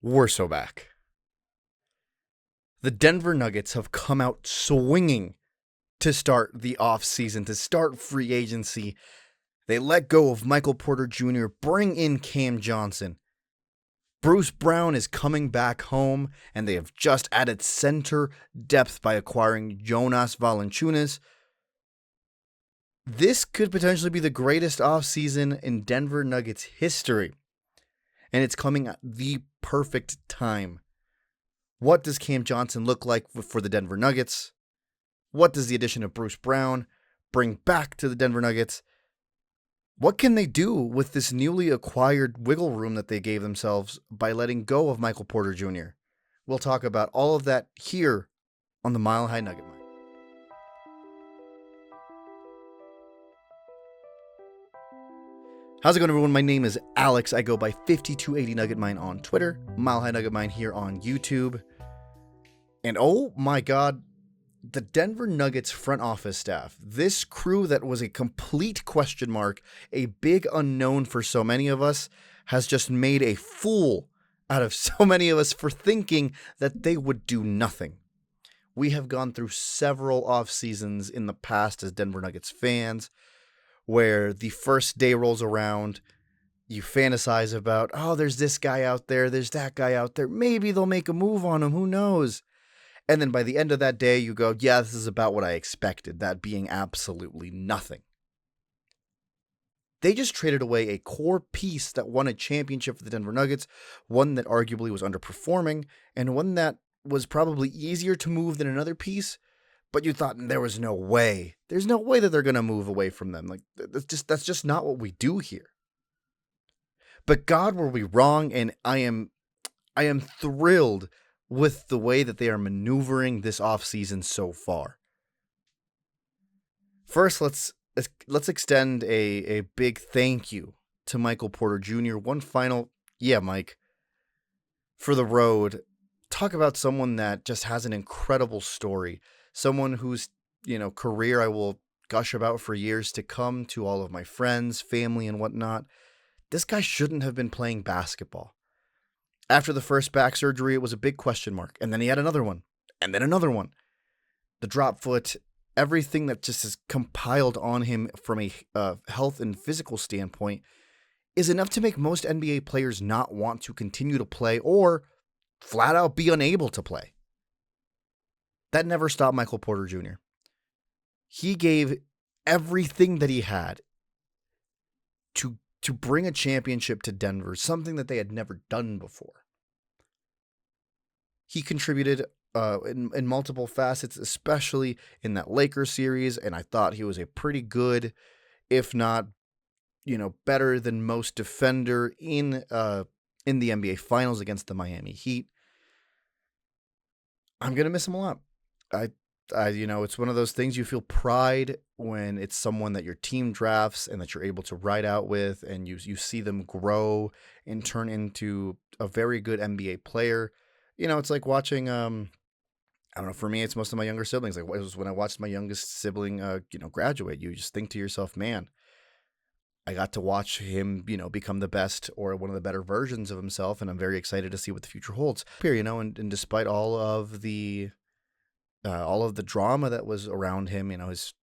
We're so back. The Denver Nuggets have come out swinging to start the offseason, to start free agency. They let go of Michael Porter Jr., bring in Cam Johnson. Bruce Brown is coming back home, and they have just added center depth by acquiring Jonas Valanciunas. This could potentially be the greatest offseason in Denver Nuggets history, and it's coming at the perfect time. What does Cam Johnson look like for the Denver Nuggets? What does the addition of Bruce Brown bring back to the Denver Nuggets? What can they do with this newly acquired wiggle room that they gave themselves by letting go of Michael Porter Jr.? We'll talk about all of that here on the Mile High Nugget Mine. How's it going, everyone? My name is Alex. I go by 5280 Nugget Mine on Twitter, Mile High Nugget Mine here on YouTube. And oh my God, the Denver Nuggets front office staff, this crew that was a complete question mark, a big unknown for so many of us, has just made a fool out of so many of us for thinking that they would do nothing. We have gone through several off seasons in the past as Denver Nuggets fans, where the first day rolls around, you fantasize about, oh, there's this guy out there, there's that guy out there, maybe they'll make a move on him, who knows? And then by the end of that day, you go, yeah, this is about what I expected, that being absolutely nothing. They just traded away a core piece that won a championship for the Denver Nuggets, one that arguably was underperforming, and one that was probably easier to move than another piece, but you thought there was no way. There's no way that they're going to move away from them. Like, that's just not what we do here. But God, were we wrong, and I am thrilled with the way that they are maneuvering this offseason so far. First, let's extend a big thank you to Michael Porter Jr. One final, Mike, for the road. Talk about someone that just has an incredible story. Someone whose, career I will gush about for years to come to all of my friends, family, and whatnot. This guy shouldn't have been playing basketball. After the first back surgery, it was a big question mark. And then he had another one. And then another one. The drop foot, everything that just is compiled on him from a health and physical standpoint is enough to make most NBA players not want to continue to play or flat out be unable to play. That never stopped Michael Porter Jr. He gave everything that he had to bring a championship to Denver, something that they had never done before. He contributed in multiple facets, especially in that Lakers series, and I thought he was a pretty good, if not, better than most defender in the NBA Finals against the Miami Heat. I'm gonna miss him a lot. It's one of those things, you feel pride when it's someone that your team drafts and that you're able to ride out with, and you see them grow and turn into a very good NBA player. It's like watching, I don't know, for me, it's most of my younger siblings. Like, it was when I watched my youngest sibling, graduate. You just think to yourself, man, I got to watch him, become the best or one of the better versions of himself, and I'm very excited to see what the future holds. Here, and despite all of the drama that was around him, his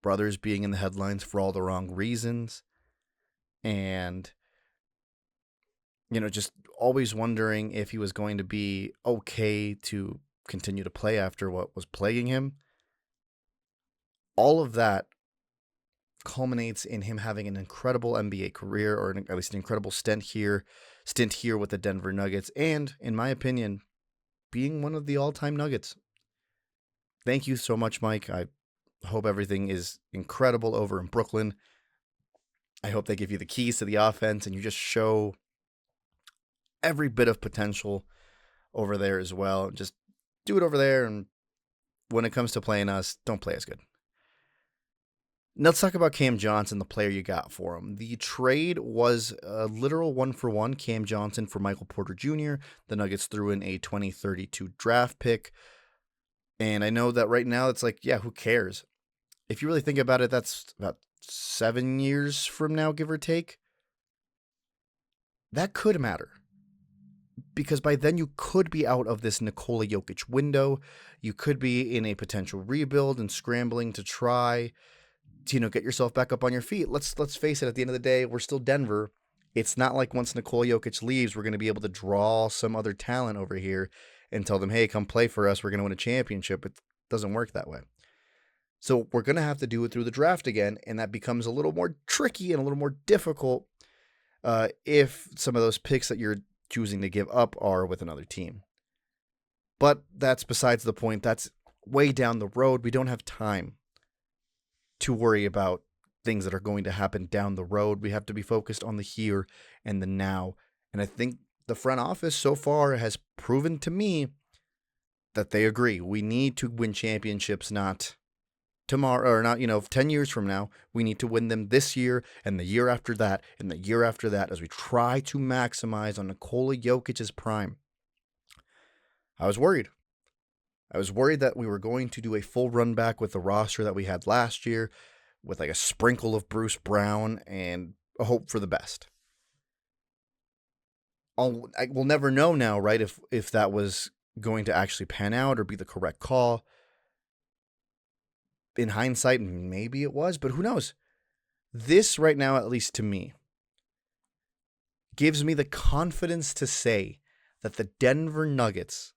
brothers being in the headlines for all the wrong reasons, and just always wondering if he was going to be okay to continue to play after what was plaguing him. All of that culminates in him having an incredible NBA career, or at least an incredible stint here with the Denver Nuggets, and, in my opinion, being one of the all-time Nuggets. Thank you so much, Mike. I hope everything is incredible over in Brooklyn. I hope they give you the keys to the offense and you just show every bit of potential over there as well. Just do it over there, and when it comes to playing us, don't play as good. Now let's talk about Cam Johnson, the player you got for him. The trade was a literal 1-for-1, Cam Johnson for Michael Porter Jr. The Nuggets threw in a 2032 draft pick. And I know that right now it's like, yeah, who cares? If you really think about it, that's about 7 years from now, give or take. That could matter. because by then you could be out of this Nikola Jokić window. You could be in a potential rebuild and scrambling to try to, get yourself back up on your feet. Let's face it, at the end of the day, we're still Denver. It's not like once Nikola Jokić leaves, we're going to be able to draw some other talent over here and tell them, hey, come play for us. We're going to win a championship. It doesn't work that way. So we're going to have to do it through the draft again, and that becomes a little more tricky and a little more difficult if some of those picks that you're choosing to give up are with another team. But that's besides the point. That's way down the road. We don't have time to worry about things that are going to happen down the road. We have to be focused on the here and the now. And I think the front office so far has proven to me that they agree. We need to win championships, not tomorrow or not, 10 years from now. We need to win them this year and the year after that and the year after that as we try to maximize on Nikola Jokic's prime. I was worried. I was worried that we were going to do a full run back with the roster that we had last year with like a sprinkle of Bruce Brown and a hope for the best. We'll never know now, right, if that was going to actually pan out or be the correct call. In hindsight, maybe it was, but who knows? This right now, at least to me, gives me the confidence to say that the Denver Nuggets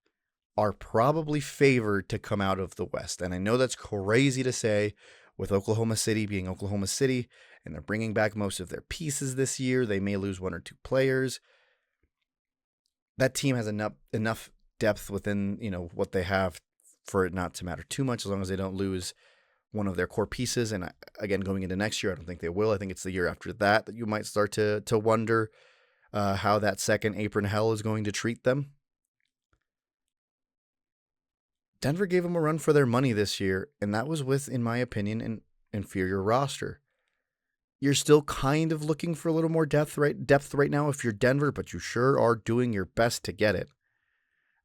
are probably favored to come out of the West. And I know that's crazy to say with Oklahoma City being Oklahoma City, and they're bringing back most of their pieces this year. They may lose one or two players. That team has enough depth within, what they have for it not to matter too much as long as they don't lose one of their core pieces. And again, going into next year, I don't think they will. I think it's the year after that you might start to wonder how that second apron hell is going to treat them. Denver gave them a run for their money this year, and that was with, in my opinion, an inferior roster. You're still kind of looking for a little more depth right now if you're Denver, but you sure are doing your best to get it.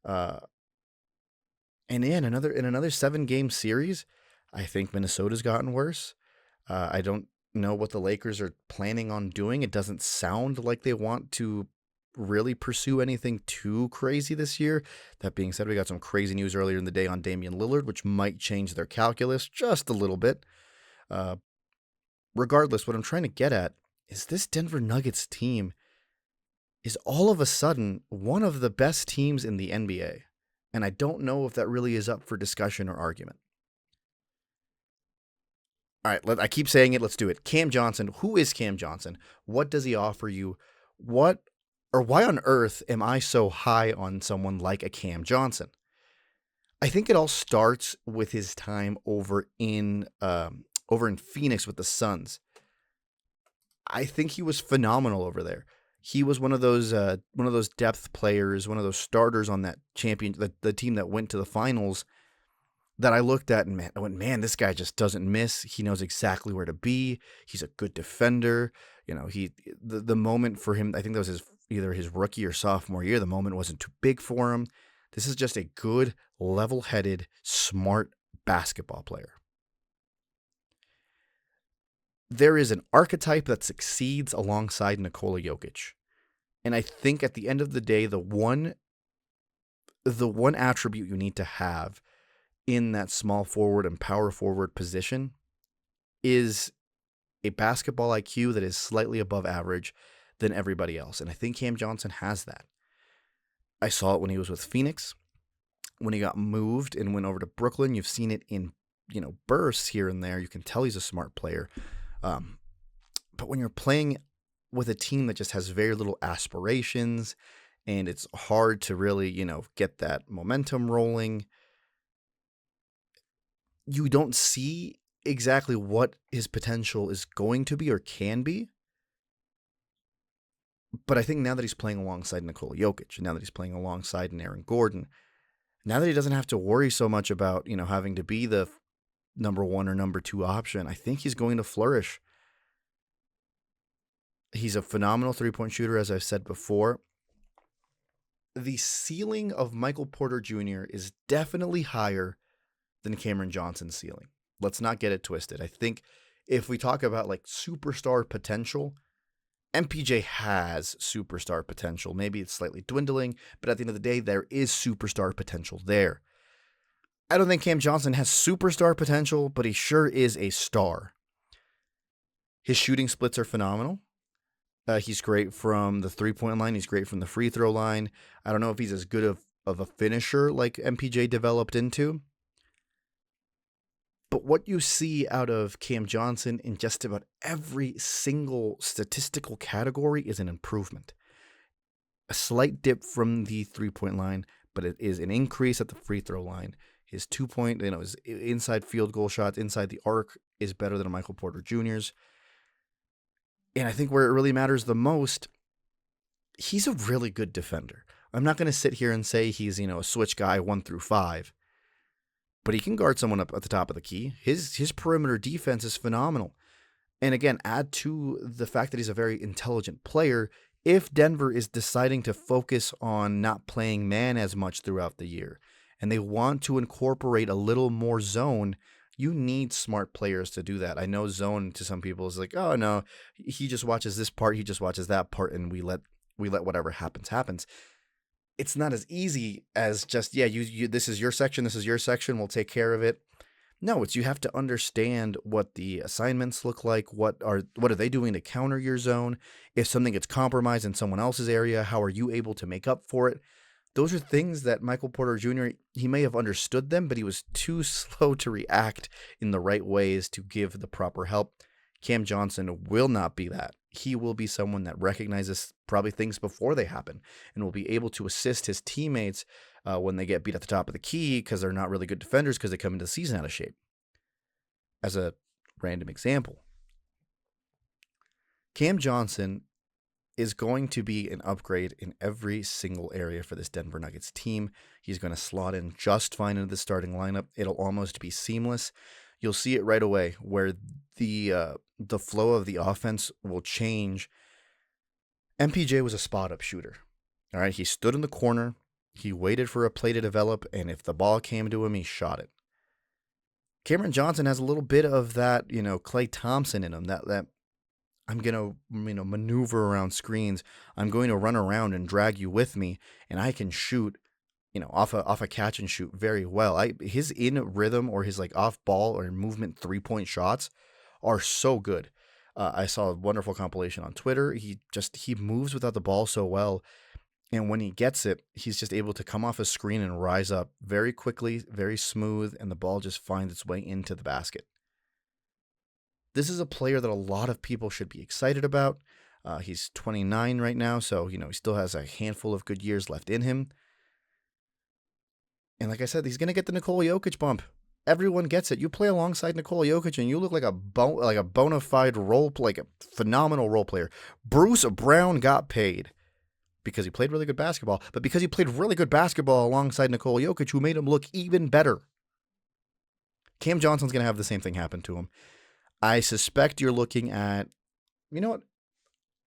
And in another 7-game series, I think Minnesota's gotten worse. I don't know what the Lakers are planning on doing. It doesn't sound like they want to really pursue anything too crazy this year. That being said, we got some crazy news earlier in the day on Damian Lillard, which might change their calculus just a little bit. Regardless, what I'm trying to get at is this Denver Nuggets team is all of a sudden one of the best teams in the NBA. And I don't know if that really is up for discussion or argument. All right, I keep saying it. Let's do it. Cam Johnson. Who is Cam Johnson? What does he offer you? Why on earth am I so high on someone like a Cam Johnson? I think it all starts with his time over in Phoenix with the Suns. I think he was phenomenal over there. He was one of those depth players, one of those starters on that the team that went to the finals that I looked at and I went, man, this guy just doesn't miss. He knows exactly where to be. He's a good defender. The moment for him, I think that was either his rookie or sophomore year. The moment wasn't too big for him. This is just a good, level-headed, smart basketball player. There is an archetype that succeeds alongside Nikola Jokić. And I think at the end of the day, the one attribute you need to have in that small forward and power forward position is a basketball IQ that is slightly above average than everybody else. And I think Cam Johnson has that. I saw it when he was with Phoenix. When he got moved and went over to Brooklyn, you've seen it in, bursts here and there. You can tell he's a smart player. But when you're playing with a team that just has very little aspirations and it's hard to really, get that momentum rolling, you don't see exactly what his potential is going to be or can be. But I think now that he's playing alongside Nikola Jokić, now that he's playing alongside Aaron Gordon, now that he doesn't have to worry so much about, having to be the number 1 or number 2 option, I think he's going to flourish. He's a phenomenal three-point shooter, as I've said before. The ceiling of Michael Porter Jr. is definitely higher than Cameron Johnson's ceiling. Let's not get it twisted. I think if we talk about like superstar potential, MPJ has superstar potential. Maybe it's slightly dwindling, but at the end of the day, there is superstar potential there. I don't think Cam Johnson has superstar potential, but he sure is a star. His shooting splits are phenomenal. He's great from the three-point line. He's great from the free throw line. I don't know if he's as good of a finisher like MPJ developed into. But what you see out of Cam Johnson in just about every single statistical category is an improvement. A slight dip from the three-point line, but it is an increase at the free throw line. His 2-point, his inside field goal shots, inside the arc is better than Michael Porter Jr.'s. And I think where it really matters the most, he's a really good defender. I'm not going to sit here and say he's, a switch guy 1 through 5, but he can guard someone up at the top of the key. His perimeter defense is phenomenal. And again, add to the fact that he's a very intelligent player. If Denver is deciding to focus on not playing man as much throughout the year, and they want to incorporate a little more zone, you need smart players to do that. I know zone to some people is like, oh no, he just watches this part, he just watches that part, and we let whatever happens. It's not as easy as just, you this is your section, we'll take care of it. No, you have to understand what the assignments look like, what are they doing to counter your zone? If something gets compromised in someone else's area, how are you able to make up for it? Those are things that Michael Porter Jr., he may have understood them, but he was too slow to react in the right ways to give the proper help. Cam Johnson will not be that. He will be someone that recognizes probably things before they happen and will be able to assist his teammates when they get beat at the top of the key because they're not really good defenders because they come into the season out of shape. As a random example, Cam Johnson is going to be an upgrade in every single area for this Denver Nuggets team. He's going to slot in just fine into the starting lineup. It'll almost be seamless. You'll see it right away where the flow of the offense will change. MPJ was a spot-up shooter. All right, he stood in the corner. He waited for a play to develop, and if the ball came to him, he shot it. Cameron Johnson has a little bit of that, Klay Thompson in him, that I'm going to, maneuver around screens. I'm going to run around and drag you with me, and I can shoot, off a catch and shoot very well. His in rhythm or his off ball or movement 3-point shots are so good. I saw a wonderful compilation on Twitter. He moves without the ball so well. And when he gets it, he's just able to come off a screen and rise up very quickly, very smooth, and the ball just finds its way into the basket. This is a player that a lot of people should be excited about. He's 29 right now, so he still has a handful of good years left in him. And like I said, he's going to get the Nikola Jokić bump. Everyone gets it. You play alongside Nikola Jokić, and you look like a bona fide like a phenomenal role player. Bruce Brown got paid because he played really good basketball, but because he played really good basketball alongside Nikola Jokić, who made him look even better. Cam Johnson's going to have the same thing happen to him. I suspect you're looking at, what?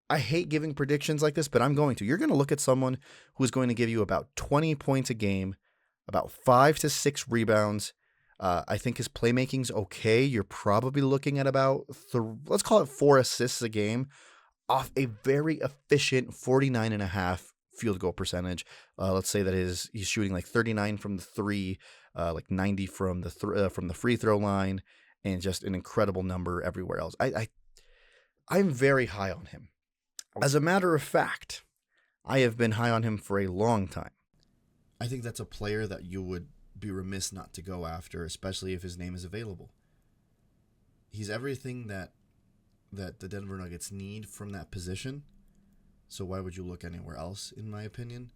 I hate giving predictions like this, but I'm going to. You're going to look at someone who's going to give you about 20 points a game, about 5 to 6 rebounds. I think his playmaking's okay. You're probably looking at about, let's call it 4 assists a game off a very efficient 49.5 field goal percentage. Let's say that he's shooting 39 from the 3, 90 from the free throw line, and just an incredible number everywhere else. I'm very high on him. As a matter of fact, I have been high on him for a long time. I think that's a player that you would be remiss not to go after, especially if his name is available. He's everything that the Denver Nuggets need from that position. So why would you look anywhere else, in my opinion?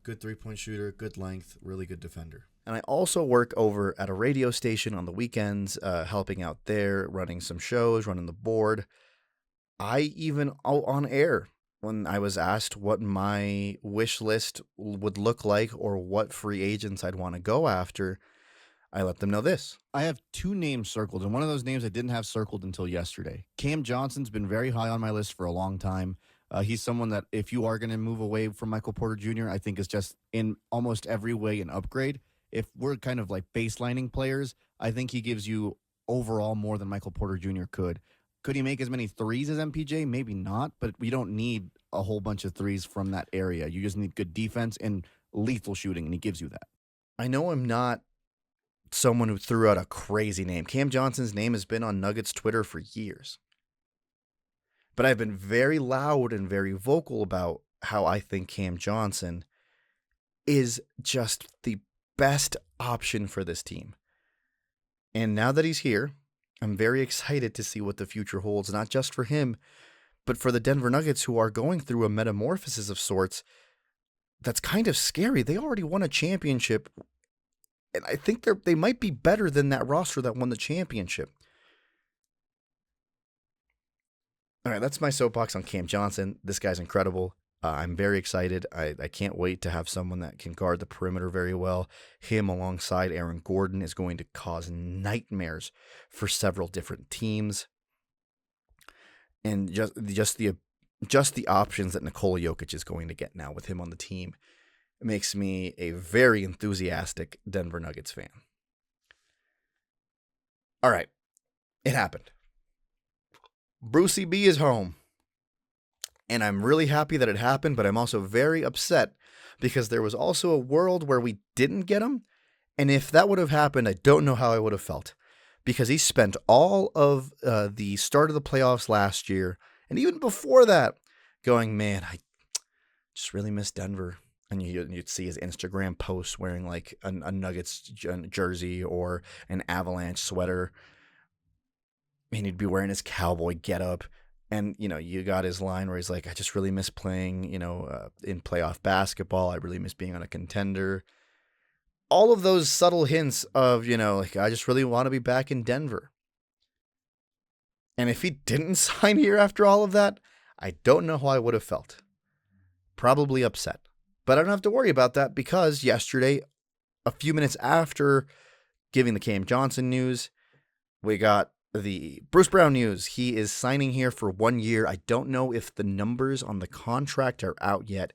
Good 3-point shooter, good length, really good defender. And I also work over at a radio station on the weekends, helping out there, running some shows, running the board. I even on air, when I was asked what my wish list would look like or what free agents I'd want to go after, I let them know this. I have 2 names circled, and one of those names I didn't have circled until yesterday. Cam Johnson's been very high on my list for a long time. He's someone that if you are going to move away from Michael Porter Jr., I think is just in almost every way an upgrade. If we're kind of baselining players, I think he gives you overall more than Michael Porter Jr. could. Could he make as many threes as MPJ? Maybe not, but we don't need a whole bunch of threes from that area. You just need good defense and lethal shooting, and he gives you that. I know I'm not someone who threw out a crazy name. Cam Johnson's name has been on Nuggets Twitter for years. But I've been very loud and very vocal about how I think Cam Johnson is just the best option for this team. And now that he's here, I'm very excited to see what the future holds, not just for him, but for the Denver Nuggets, who are going through a metamorphosis of sorts that's kind of scary. They already won a championship, and I think they might be better than that roster that won the championship. All right, that's my soapbox on Cam Johnson. This guy's incredible. I'm very excited. I can't wait to have someone that can guard the perimeter very well. Him alongside Aaron Gordon is going to cause nightmares for several different teams. And just the options that Nikola Jokić is going to get now with him on the team makes me a very enthusiastic Denver Nuggets fan. All right, it happened. Brucey B is home. And I'm really happy that it happened, but I'm also very upset because there was also a world where we didn't get him. And if that would have happened, I don't know how I would have felt. Because he spent all of the start of the playoffs last year, and even before that, going, man, I just really miss Denver. And you'd see his Instagram posts wearing like a Nuggets jersey or an Avalanche sweater. And he'd be wearing his cowboy getup. And, you got his line where he's like, I just really miss playing, in playoff basketball. I really miss being on a contender. All of those subtle hints of, I just really want to be back in Denver. And if he didn't sign here after all of that, I don't know how I would have felt. Probably upset. But I don't have to worry about that because yesterday, a few minutes after giving the Cam Johnson news, we got the Bruce Brown news. He is signing here for 1 year. I don't know if the numbers on the contract are out yet.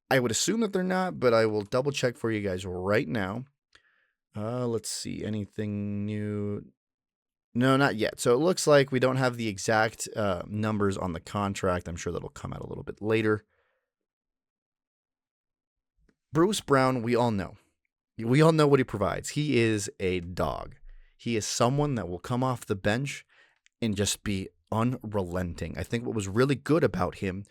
I would assume that they're not, but I will double check for you guys right now. Let's see. Anything new? No, not yet. So it looks like we don't have the exact numbers on the contract. I'm sure that'll come out a little bit later. Bruce Brown, we all know. We all know what he provides. He is a dog. He is someone that will come off the bench and just be unrelenting. I think what was really good about him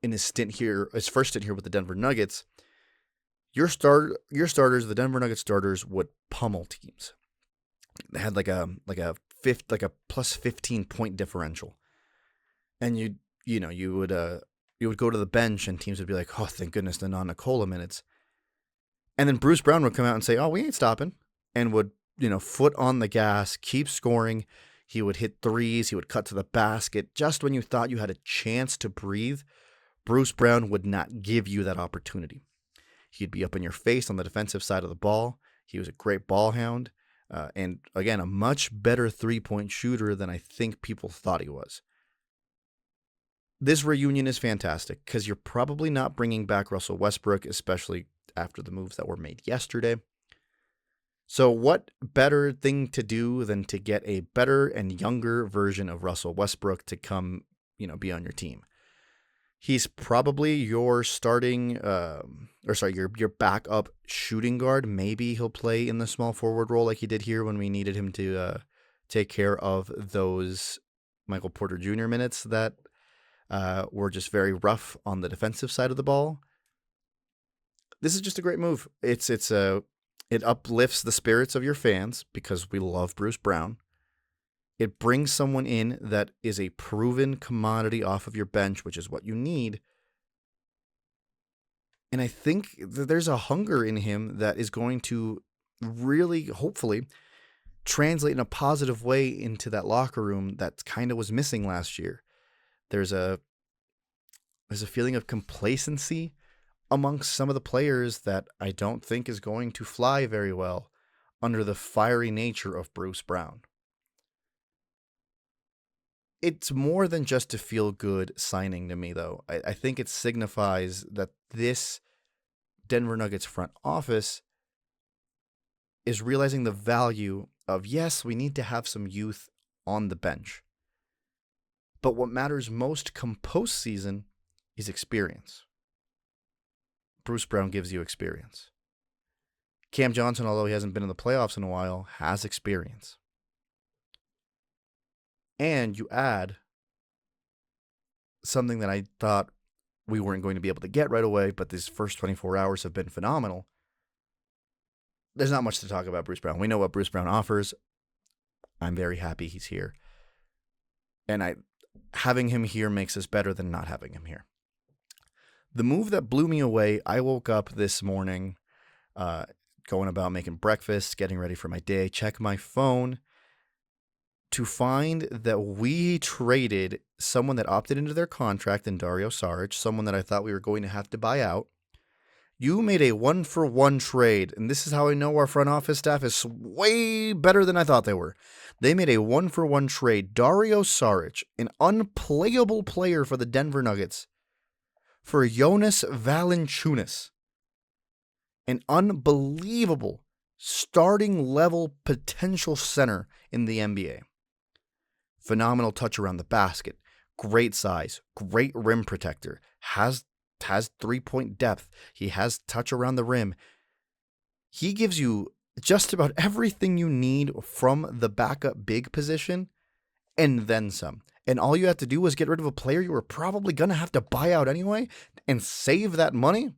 in his first stint here with the Denver Nuggets, your starters, the Denver Nuggets starters, would pummel teams. They had like a plus 15 point differential, and you would go to the bench and teams would be like, oh, thank goodness the non-Nikola minutes, and then Bruce Brown would come out and say, oh, we ain't stopping, and would foot on the gas, keep scoring. He would hit threes. He would cut to the basket. Just when you thought you had a chance to breathe, Bruce Brown would not give you that opportunity. He'd be up in your face on the defensive side of the ball. He was a great ball hound. And again, a much better three-point shooter than I think people thought he was. This reunion is fantastic because you're probably not bringing back Russell Westbrook, especially after the moves that were made yesterday. So what better thing to do than to get a better and younger version of Russell Westbrook to come, be on your team? He's probably your your backup shooting guard. Maybe he'll play in the small forward role like he did here when we needed him to take care of those Michael Porter Jr. minutes that were just very rough on the defensive side of the ball. This is just a great move. It uplifts the spirits of your fans because we love Bruce Brown. It brings someone in that is a proven commodity off of your bench, which is what you need. And I think that there's a hunger in him that is going to really, hopefully, translate in a positive way into that locker room that kind of was missing last year. There's a feeling of complacency amongst some of the players that I don't think is going to fly very well under the fiery nature of Bruce Brown. It's more than just a feel-good signing to me, though. I think it signifies that this Denver Nuggets front office is realizing the value of, yes, we need to have some youth on the bench. But what matters most come postseason is experience. Bruce Brown gives you experience. Cam Johnson, although he hasn't been in the playoffs in a while, has experience. And you add something that I thought we weren't going to be able to get right away, but these first 24 hours have been phenomenal. There's not much to talk about Bruce Brown. We know what Bruce Brown offers. I'm very happy he's here. And having him here makes us better than not having him here. The move that blew me away, I woke up this morning, going about making breakfast, getting ready for my day, check my phone to find that we traded someone that opted into their contract in Dario Saric, someone that I thought we were going to have to buy out. You made a 1-for-1 trade, and this is how I know our front office staff is way better than I thought they were. They made a 1-for-1 trade. Dario Saric, an unplayable player for the Denver Nuggets, for Jonas Valanciunas, an unbelievable starting level potential center in the NBA. Phenomenal touch around the basket, great size, great rim protector, has 3-point depth. He has touch around the rim. He gives you just about everything you need from the backup big position and then some. And all you have to do is get rid of a player you were probably going to have to buy out anyway and save that money.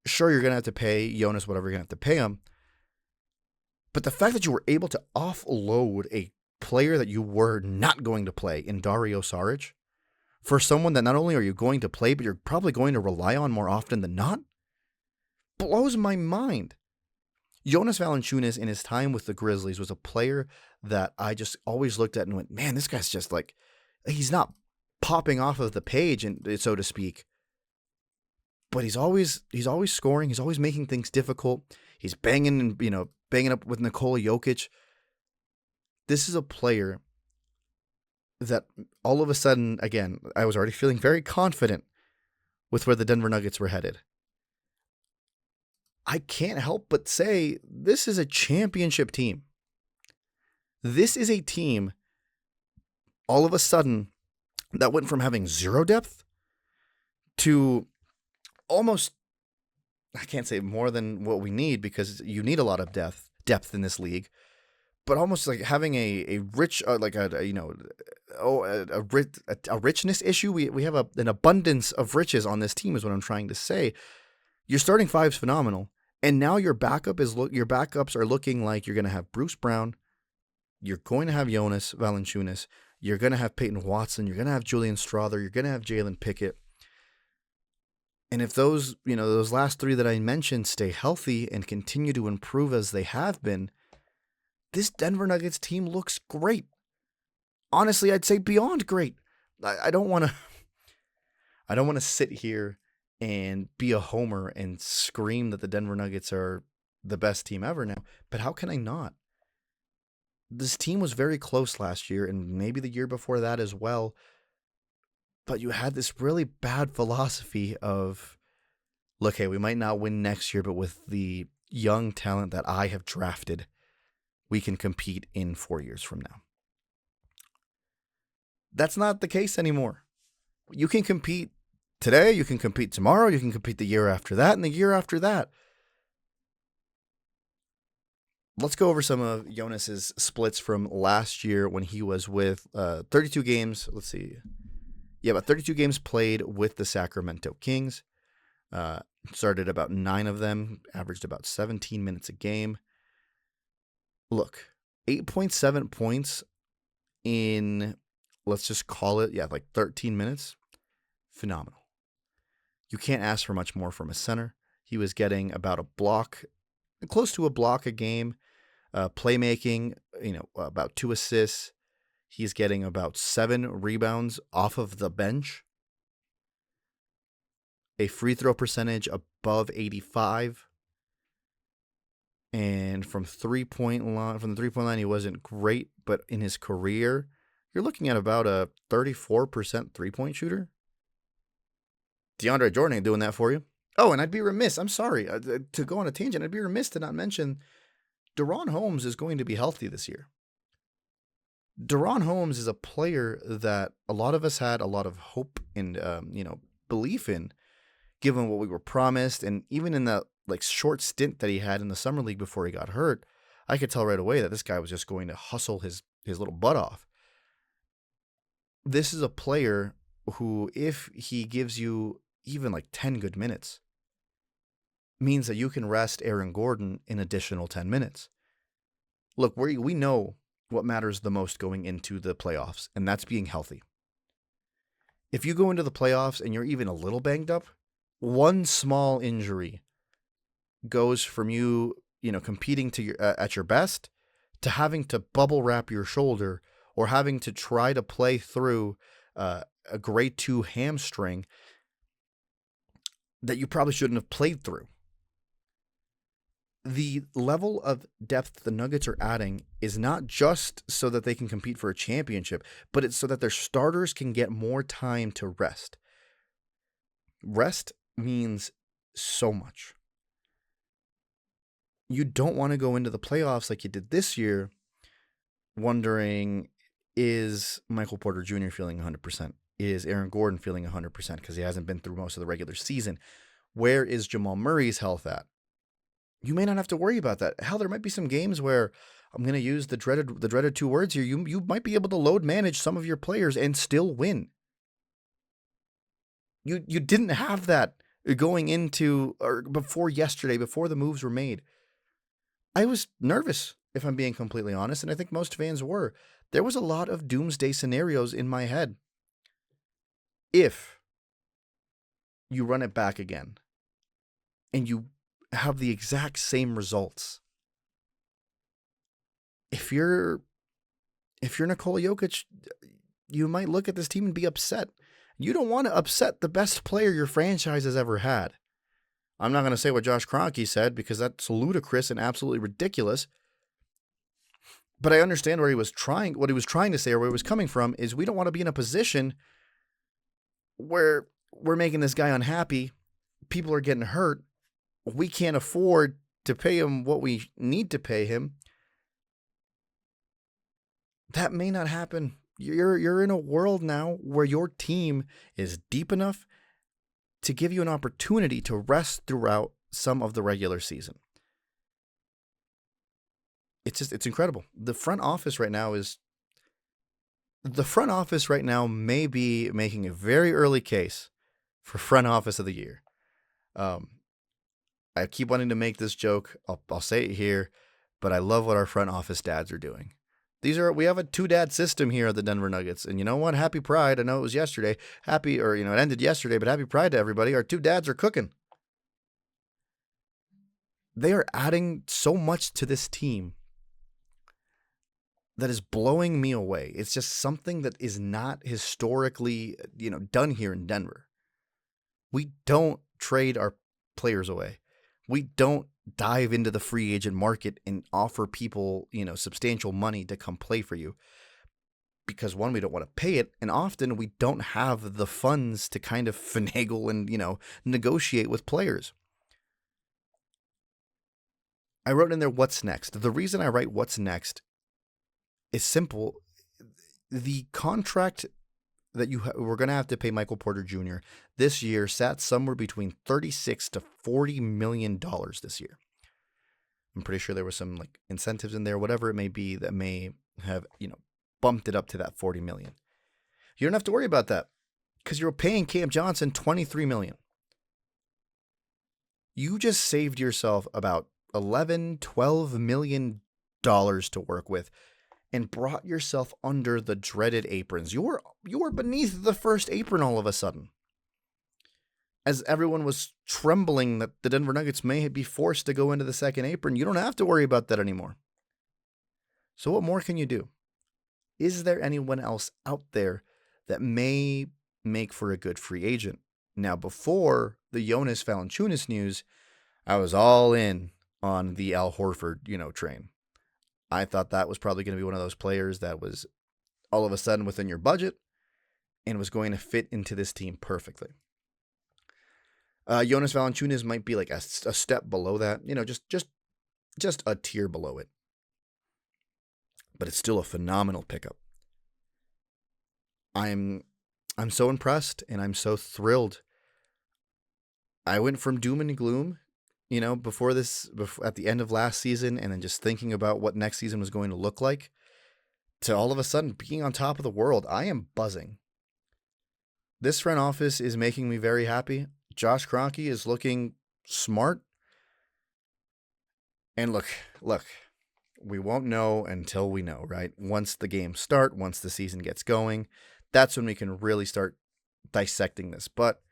Sure, you're going to have to pay Jonas whatever you're going to have to pay him. But the fact that you were able to offload a player that you were not going to play in Dario Saric for someone that not only are you going to play, but you're probably going to rely on more often than not, blows my mind. Jonas Valanciunas in his time with the Grizzlies was a player that I just always looked at and went, man, this guy's just like, he's not popping off of the page, and so to speak, but he's always scoring. He's always making things difficult. He's banging up with Nikola Jokić. This is a player that all of a sudden, again, I was already feeling very confident with where the Denver Nuggets were headed. I can't help but say this is a championship team. This is a team, all of a sudden, that went from having zero depth to almost, I can't say more than what we need because you need a lot of depth in this league, but almost like having a rich, a richness issue. We have an abundance of riches on this team is what I'm trying to say. Your starting five's phenomenal, and now your backups are looking like you're going to have Bruce Brown, you're going to have Jonas Valanciunas, you're going to have Peyton Watson, you're going to have Julian Strawther, you're going to have Jalen Pickett. And if those last three that I mentioned stay healthy and continue to improve as they have been, this Denver Nuggets team looks great. Honestly, I'd say beyond great. I don't want to sit here and be a homer and scream that the Denver Nuggets are the best team ever now. But how can I not? This team was very close last year and maybe the year before that as well. But you had this really bad philosophy of, look, hey, we might not win next year, but with the young talent that I have drafted, we can compete in 4 years from now. That's not the case anymore. You can compete today, you can compete tomorrow, you can compete the year after that, and the year after that. Let's go over some of Jonas's splits from last year when he was with 32 games. Let's see. Yeah, about 32 games played with the Sacramento Kings. Started about 9 of them, averaged about 17 minutes a game. Look, 8.7 points in, let's just call it, like 13 minutes. Phenomenal. You can't ask for much more from a center. He was getting about a block, close to a block a game. Playmaking, about 2 assists. He's getting about 7 rebounds off of the bench. A free throw percentage above 85. And from the 3-point line, he wasn't great, but in his career, you're looking at about a 34% 3-point shooter. DeAndre Jordan ain't doing that for you. Oh, and I'd be remiss, I'm sorry, to go on a tangent, I'd be remiss to not mention DeRon Holmes is going to be healthy this year. Deron Holmes is a player that a lot of us had a lot of hope and belief in, given what we were promised, and even in the like short stint that he had in the summer league before he got hurt, I could tell right away that this guy was just going to hustle his little butt off. This is a player who, if he gives you even like 10 good minutes, means that you can rest Aaron Gordon an additional 10 minutes. Look, we know what matters the most going into the playoffs, and that's being healthy. If you go into the playoffs and you're even a little banged up, one small injury goes from you, competing to your at your best, to having to bubble wrap your shoulder or having to try to play through a grade 2 hamstring that you probably shouldn't have played through. The level of depth the Nuggets are adding is not just so that they can compete for a championship, but it's so that their starters can get more time to rest. Rest means so much. You don't want to go into the playoffs like you did this year wondering, is Michael Porter Jr. feeling 100%? Is Aaron Gordon feeling 100% because he hasn't been through most of the regular season? Where is Jamal Murray's health at? You may not have to worry about that. Hell, there might be some games where I'm going to use the dreaded two words here. You might be able to load manage some of your players and still win. You didn't have that going into or before yesterday, before the moves were made. I was nervous, if I'm being completely honest, and I think most fans were. There was a lot of doomsday scenarios in my head. If you run it back again and you have the exact same results, if you're Nikola Jokić, you might look at this team and be upset. You don't want to upset the best player your franchise has ever had. I'm not going to say what Josh Kroenke said because that's ludicrous and absolutely ridiculous. But I understand what he was trying to say, or where he was coming from, is we don't want to be in a position where we're making this guy unhappy. People are getting hurt. We can't afford to pay him what we need to pay him. That may not happen. You're in a world now where your team is deep enough to give you an opportunity to rest throughout some of the regular season. It's incredible. The front office right now may be making a very early case for front office of the year. I keep wanting to make this joke. I'll say it here, but I love what our front office dads are doing. We have a 2-dad system here at the Denver Nuggets, and you know what? Happy Pride. I know it was yesterday. It ended yesterday, but happy Pride to everybody. Our 2 dads are cooking. They are adding so much to this team that is blowing me away. It's just something that is not historically, done here in Denver. We don't trade our players away. We don't dive into the free agent market and offer people, substantial money to come play for you. Because one, we don't want to pay it, and often we don't have the funds to kind of finagle and, negotiate with players. I wrote in there, what's next? The reason I write what's next is simple. The contract that we're going to have to pay Michael Porter Jr. this year sat somewhere between $36 to $40 million this year. I'm pretty sure there was some like incentives in there, whatever it may be, that may have, bumped it up to that $40 million. You don't have to worry about that because you're paying Cam Johnson $23 million. You just saved yourself about $11-12 million to work with and brought yourself under the dreaded aprons. You were beneath the first apron all of a sudden. As everyone was trembling that the Denver Nuggets may be forced to go into the second apron, you don't have to worry about that anymore. So what more can you do? Is there anyone else out there that may make for a good free agent? Now, before the Jonas Valanciunas news, I was all in on the Al Horford, train. I thought that was probably going to be one of those players that was all of a sudden within your budget and was going to fit into this team perfectly. Jonas Valanciunas might be like a step below that, just a tier below it. But it's still a phenomenal pickup. I'm I'm so impressed and I'm so thrilled. I went from doom and gloom, before at the end of last season, and then just thinking about what next season was going to look like, to all of a sudden being on top of the world. I am buzzing. This front office is making me very happy. Josh Kroenke is looking smart. And look, we won't know until we know, right? Once the games start, once the season gets going, that's when we can really start dissecting this. But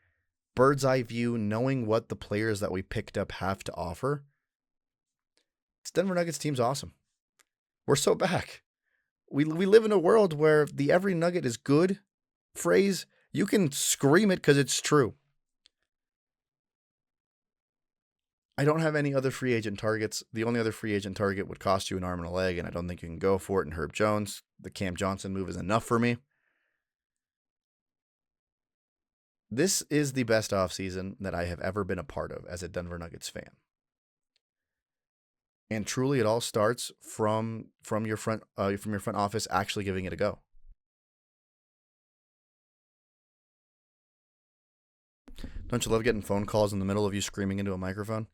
bird's eye view, knowing what the players that we picked up have to offer, this Denver Nuggets team's awesome. We're so back. We live in a world where the every nugget is good phrase, you can scream it because it's true. I don't have any other free agent targets. The only other free agent target would cost you an arm and a leg, and I don't think you can go for it in Herb Jones. The Cam Johnson move is enough for me. This is the best offseason that I have ever been a part of as a Denver Nuggets fan. And truly, it all starts from your front office actually giving it a go. Don't you love getting phone calls in the middle of you screaming into a microphone?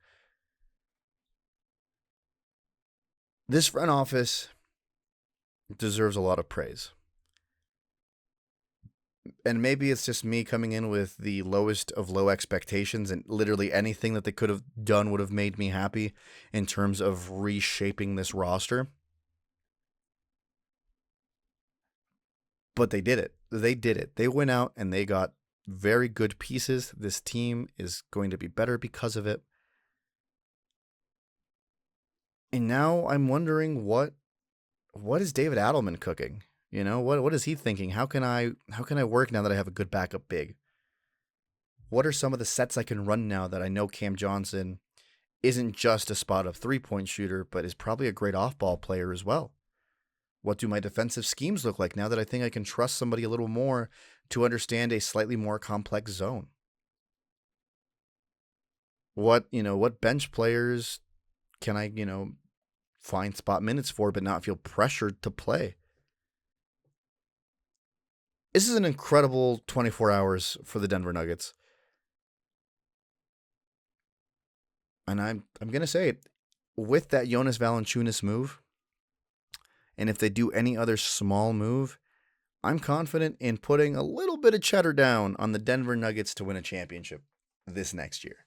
This front office deserves a lot of praise. And maybe it's just me coming in with the lowest of low expectations, and literally anything that they could have done would have made me happy in terms of reshaping this roster. But they did it. They did it. They went out and they got very good pieces. This team is going to be better because of it. And now I'm wondering what is David Adelman cooking? What is he thinking? How can I work now that I have a good backup big? What are some of the sets I can run now that I know Cam Johnson isn't just a spot-up three-point shooter, but is probably a great off-ball player as well? What do my defensive schemes look like now that I think I can trust somebody a little more to understand a slightly more complex zone? What bench players can I, find spot minutes for but not feel pressured to play? This is an incredible 24 hours for the Denver Nuggets. And I'm going to say it, with that Jonas Valanciunas move, and if they do any other small move, I'm confident in putting a little bit of cheddar down on the Denver Nuggets to win a championship this next year.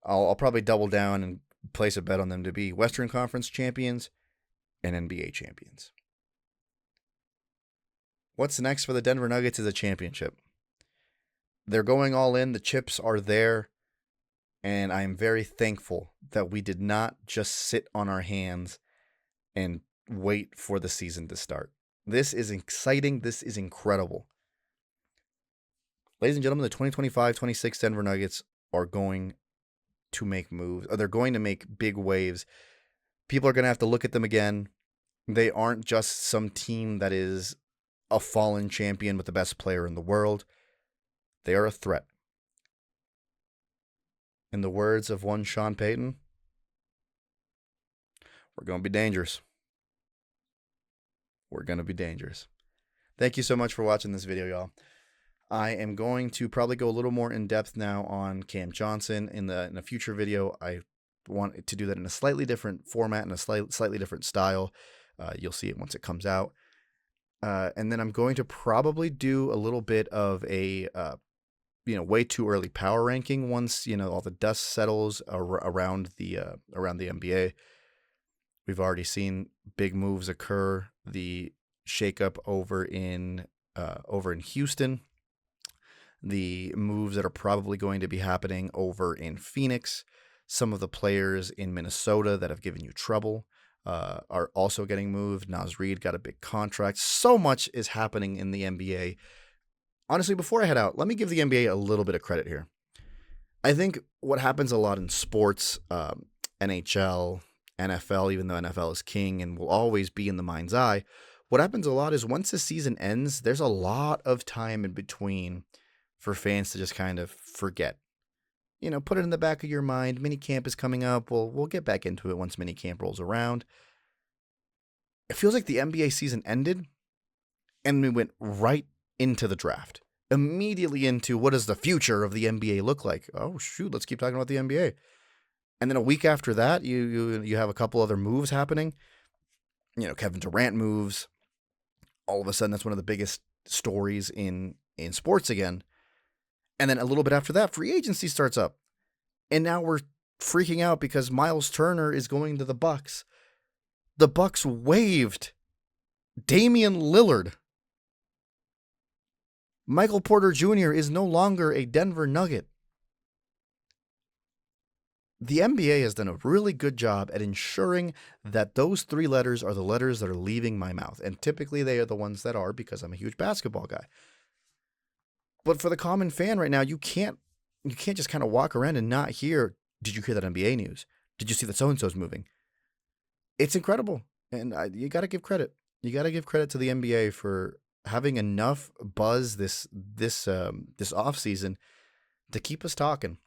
I'll probably double down and place a bet on them to be Western Conference champions and NBA champions. What's next for the Denver Nuggets is a championship. They're going all in. The chips are there. And I am very thankful that we did not just sit on our hands and wait for the season to start. This is exciting. This is incredible. Ladies and gentlemen, the 2025-26 Denver Nuggets are going to make moves. They're going to make big waves. People are going to have to look at them again. They aren't just some team that is a fallen champion with the best player in the world. They are a threat. In the words of one Sean Payton, we're going to be dangerous. We're going to be dangerous. Thank you so much for watching this video, y'all. I am going to probably go a little more in depth now on Cam Johnson in a future video. I want to do that in a slightly different format and a slightly different style. You'll see it once it comes out. And then I'm going to probably do a little bit of a way too early power ranking once all the dust settles around the NBA. We've already seen big moves occur. The shakeup over in Houston, the moves that are probably going to be happening over in Phoenix. Some of the players in Minnesota that have given you trouble are also getting moved. Naz Reid got a big contract. So much is happening in the NBA. Honestly, before I head out, let me give the NBA a little bit of credit here. I think what happens a lot in sports, NHL, NFL, even though NFL is king and will always be in the mind's eye, what happens a lot is once the season ends, there's a lot of time in between for fans to just kind of forget. Put it in the back of your mind. Minicamp is coming up. We'll get back into it once minicamp rolls around. It feels like the NBA season ended and we went right into the draft, immediately into what does the future of the NBA look like? Oh, shoot, let's keep talking about the NBA. And then a week after that, you have a couple other moves happening. Kevin Durant moves. All of a sudden, that's one of the biggest stories in sports again. And then a little bit after that, free agency starts up. And now we're freaking out because Miles Turner is going to the Bucks. The Bucks waived Damian Lillard. Michael Porter Jr. is no longer a Denver Nugget. The NBA has done a really good job at ensuring that those three letters are the letters that are leaving my mouth. And typically they are the ones that are, because I'm a huge basketball guy. But for the common fan right now, you can't just kind of walk around and not hear, did you hear that NBA news? Did you see that so-and-so's moving? It's incredible. And you got to give credit. You got to give credit to the NBA for having enough buzz this offseason to keep us talking.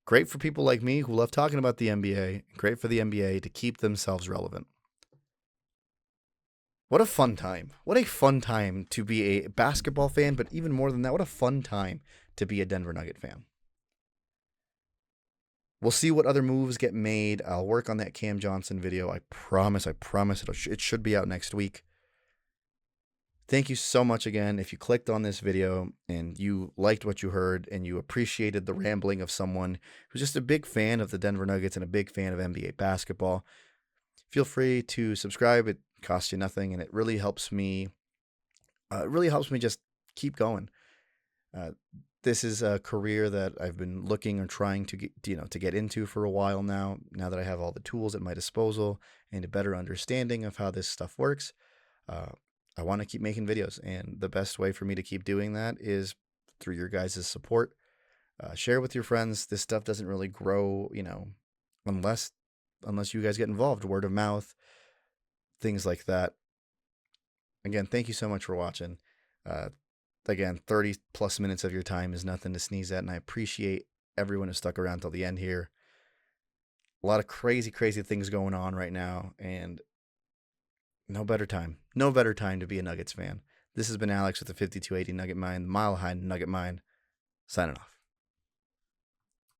Great for people like me who love talking about the NBA. Great for the NBA to keep themselves relevant. What a fun time. What a fun time to be a basketball fan, but even more than that, what a fun time to be a Denver Nugget fan. We'll see what other moves get made. I'll work on that Cam Johnson video. I promise it should be out next week. Thank you so much again. If you clicked on this video and you liked what you heard and you appreciated the rambling of someone who's just a big fan of the Denver Nuggets and a big fan of NBA basketball, feel free to subscribe. It costs you nothing, and it really helps me. Just keep going. This is a career that I've been looking or trying to get into for a while now. Now that I have all the tools at my disposal and a better understanding of how this stuff works, I want to keep making videos, and the best way for me to keep doing that is through your guys' support. Share with your friends. This stuff doesn't really grow, unless you guys get involved. Word of mouth, things like that. Again, thank you so much for watching. Again, 30 plus minutes of your time is nothing to sneeze at, and I appreciate everyone who stuck around till the end here. A lot of crazy, crazy things going on right now, and no better time to be a Nuggets fan. This has been Alex with the 5280 Nugget Mind, Mile High Nugget Mind, signing off.